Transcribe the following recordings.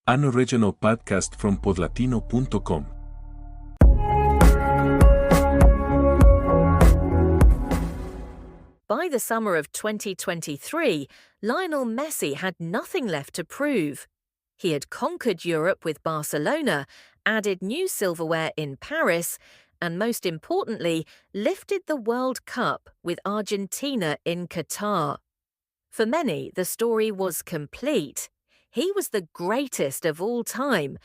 An original podcast from podlatino.com. By the summer of 2023, Lionel Messi had nothing left to prove. He had conquered Europe with Barcelona, added new silverware in Paris, and most importantly, lifted the World Cup with Argentina in Qatar. For many, the story was complete. He was the greatest of all time.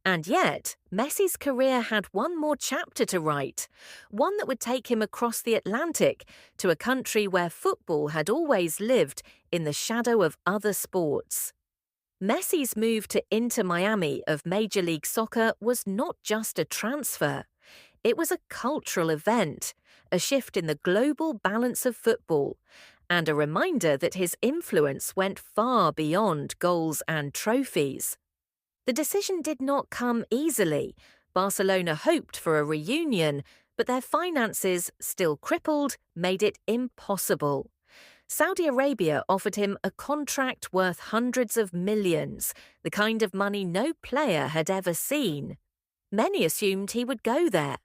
And yet, Messi's career had one more chapter to write, one that would take him across the Atlantic to a country where football had always lived in the shadow of other sports. Messi's move to Inter Miami of Major League Soccer was not just a transfer. It was a cultural event, a shift in the global balance of football, and a reminder that his influence went far beyond goals and trophies. The decision did not come easily. Barcelona hoped for a reunion, but their finances, still crippled, made it impossible. Saudi Arabia offered him a contract worth hundreds of millions, the kind of money no player had ever seen. Many assumed he would go there.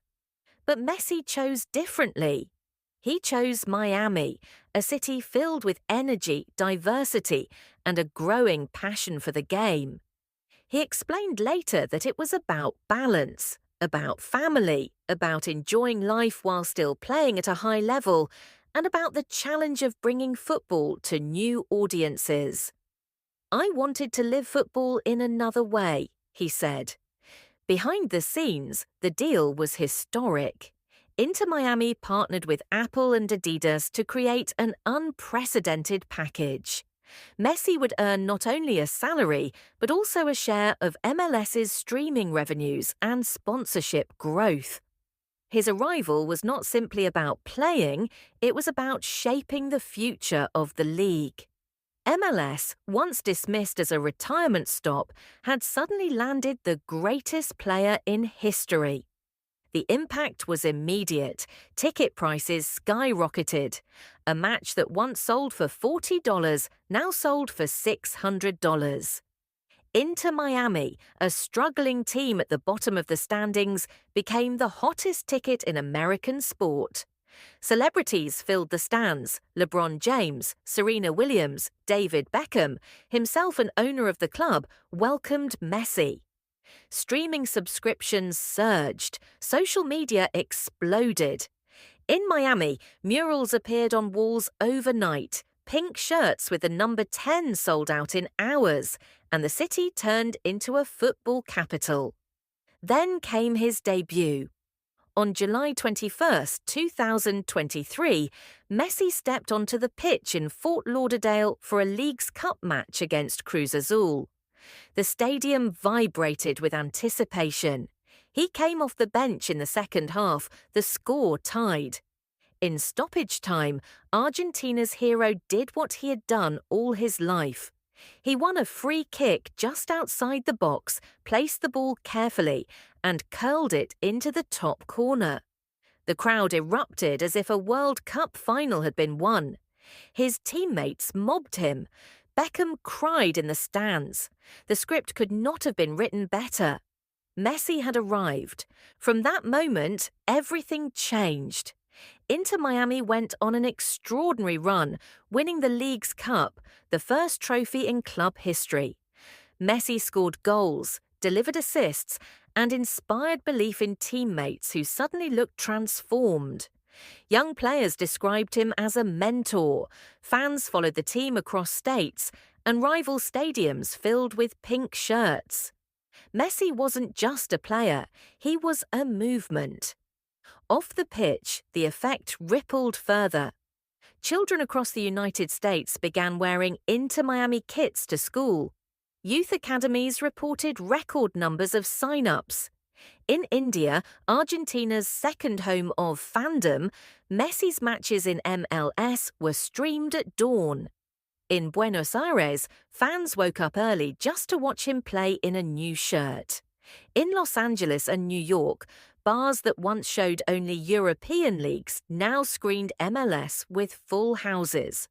But Messi chose differently. He chose Miami, a city filled with energy, diversity, and a growing passion for the game. He explained later that it was about balance, about family, about enjoying life while still playing at a high level, and about the challenge of bringing football to new audiences. "I wanted to live football in another way," he said. Behind the scenes, the deal was historic. Inter Miami partnered with Apple and Adidas to create an unprecedented package. Messi would earn not only a salary, but also a share of MLS's streaming revenues and sponsorship growth. His arrival was not simply about playing, it was about shaping the future of the league. MLS, once dismissed as a retirement stop, had suddenly landed the greatest player in history. The impact was immediate. Ticket prices skyrocketed. A match that once sold for $40 now sold for $600. Inter Miami, a struggling team at the bottom of the standings, became the hottest ticket in American sport. Celebrities filled the stands. LeBron James, Serena Williams, David Beckham, himself an owner of the club, welcomed Messi. Streaming subscriptions surged. Social media exploded. In Miami, murals appeared on walls overnight. Pink shirts with the number 10 sold out in hours, and the city turned into a football capital. Then came his debut. On July 21, 2023, Messi stepped onto the pitch in Fort Lauderdale for a Leagues Cup match against Cruz Azul. The stadium vibrated with anticipation. He came off the bench in the second half, the score tied. In stoppage time, Argentina's hero did what he had done all his life. He won a free kick just outside the box, placed the ball carefully, and curled it into the top corner. The crowd erupted as if a World Cup final had been won. His teammates mobbed him. Beckham cried in the stands. The script could not have been written better. Messi had arrived. From that moment, everything changed. Inter Miami went on an extraordinary run, winning the Leagues Cup, the first trophy in club history. Messi scored goals, delivered assists, and inspired belief in teammates who suddenly looked transformed. Young players described him as a mentor. Fans followed the team across states, and rival stadiums filled with pink shirts. Messi wasn't just a player, he was a movement. Off the pitch, the effect rippled further. Children across the United States began wearing Inter Miami kits to school. Youth academies reported record numbers of sign-ups. In India, Argentina's second home of fandom, Messi's matches in MLS were streamed at dawn. In Buenos Aires, fans woke up early just to watch him play in a new shirt. In Los Angeles and New York, bars that once showed only European leagues now screened MLS with full houses.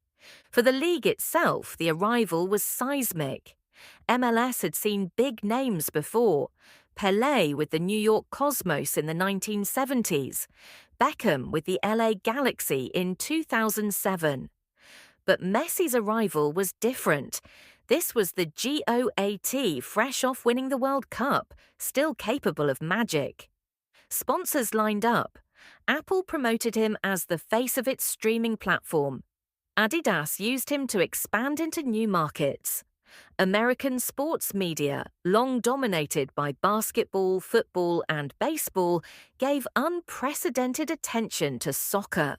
For the league itself, the arrival was seismic. MLS had seen big names before. Pelé with the New York Cosmos in the 1970s, Beckham with the LA Galaxy in 2007. But Messi's arrival was different. This was the GOAT, fresh off winning the World Cup, still capable of magic. Sponsors lined up. Apple promoted him as the face of its streaming platform. Adidas used him to expand into new markets. American sports media, long dominated by basketball, football, and baseball, gave unprecedented attention to soccer.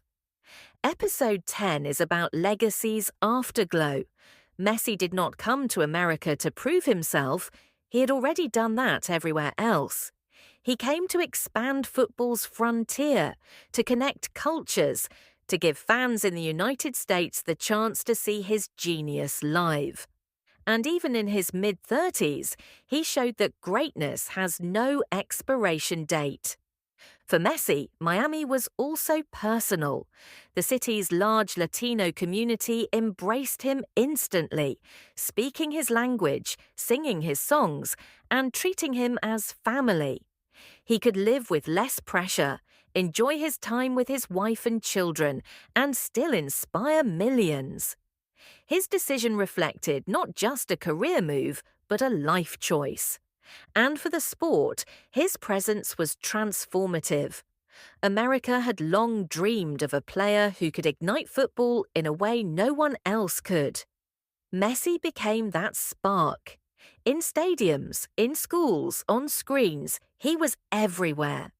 Episode 10 is about legacy's afterglow. Messi did not come to America to prove himself. He had already done that everywhere else. He came to expand football's frontier, to connect cultures, to give fans in the United States the chance to see his genius live. And even in his mid-30s, he showed that greatness has no expiration date. For Messi, Miami was also personal. The city's large Latino community embraced him instantly, speaking his language, singing his songs, and treating him as family. He could live with less pressure, enjoy his time with his wife and children, and still inspire millions. His decision reflected not just a career move, but a life choice. And for the sport, his presence was transformative. America had long dreamed of a player who could ignite football in a way no one else could. Messi became that spark. In stadiums, in schools, on screens, he was everywhere.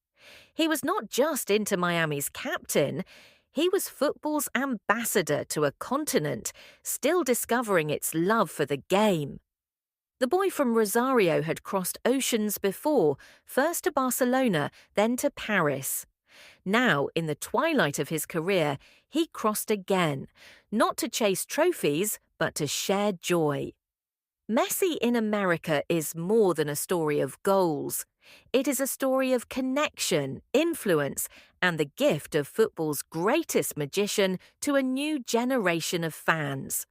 He was not just Inter Miami's captain, he was football's ambassador to a continent still discovering its love for the game. The boy from Rosario had crossed oceans before, first to Barcelona, then to Paris. Now, in the twilight of his career, he crossed again, not to chase trophies, but to share joy. Messi in America is more than a story of goals. It is a story of connection, influence, and the gift of football's greatest magician to a new generation of fans.